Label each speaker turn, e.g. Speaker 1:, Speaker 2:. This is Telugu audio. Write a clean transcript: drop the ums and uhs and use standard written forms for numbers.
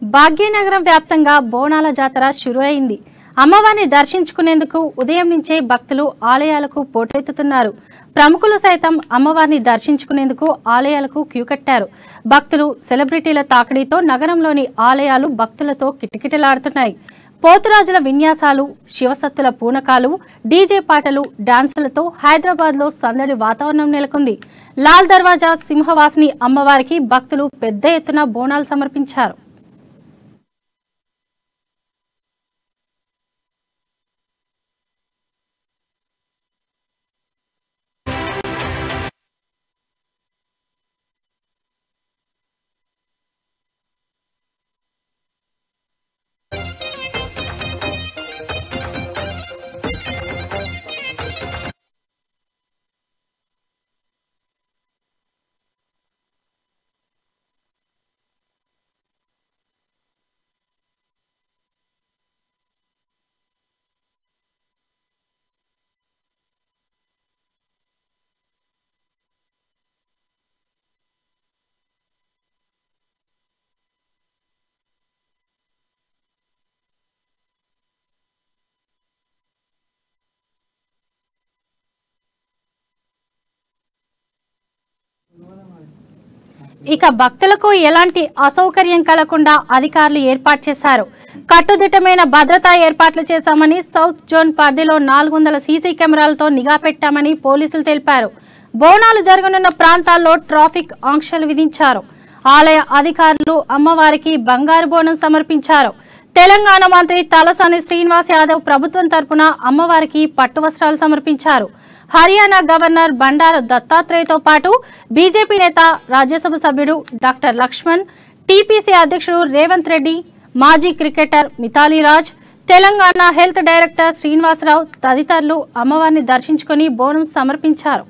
Speaker 1: భాగ్యనగరం వ్యాప్తంగా బోనాల జాతర షురు అయింది. అమ్మవారిని దర్శించుకునేందుకు ఉదయం నుంచే భక్తులు ఆలయాలకు పోటెత్తుతున్నారు. ప్రముఖులు సైతం అమ్మవారిని దర్శించుకునేందుకు ఆలయాలకు క్యూ కట్టారు. భక్తులు సెలబ్రిటీల తాకిడితో నగరంలోని ఆలయాలు భక్తులతో కిటకిటలాడుతున్నాయి. పోతురాజుల విన్యాసాలు, శివసత్తుల పూనకాలు, డీజే పాటలు, డాన్సులతో హైదరాబాద్లో సందడి వాతావరణం నెలకొంది. లాల్ దర్వాజా సింహవాసిని అమ్మవారికి భక్తులు పెద్ద ఎత్తున బోనాలు సమర్పించారు. ఇక భక్తులకు ఎలాంటి అసౌకర్యం కలగకుండా అధికారులు ఏర్పాటు చేశారు. కట్టుదిట్టమైన భద్రతా ఏర్పాట్లు చేశామని, సౌత్ జోన్ పరిధిలో 400 సీసీ కెమెరాలతో నిఘా పెట్టామని పోలీసులు తెలిపారు. బోనాలు జరగనున్న ప్రాంతాల్లో ట్రాఫిక్ ఆంక్షలు విధించారు. ఆలయ అధికారులు అమ్మవారికి బంగారు బోనం సమర్పించారు. తెలంగాణ మంత్రి తలసాని శ్రీనివాస్ యాదవ్ ప్రభుత్వం తరపున అమ్మవారికి పట్టు వస్త్రాలు సమర్పించారు. హర్యానా గవర్నర్ బండారు దత్తాత్రేయతో పాటు బీజేపీ నేత, రాజ్యసభ సభ్యుడు డాక్టర్ లక్ష్మణ్, టీపీసీ అధ్యక్షుడు రేవంత్ రెడ్డి, మాజీ cricketer Mithali Raj, Telangana health director Srinivasa Rao తదితరులు అమ్మవారిని దర్శించుకుని బోనం సమర్పించారు.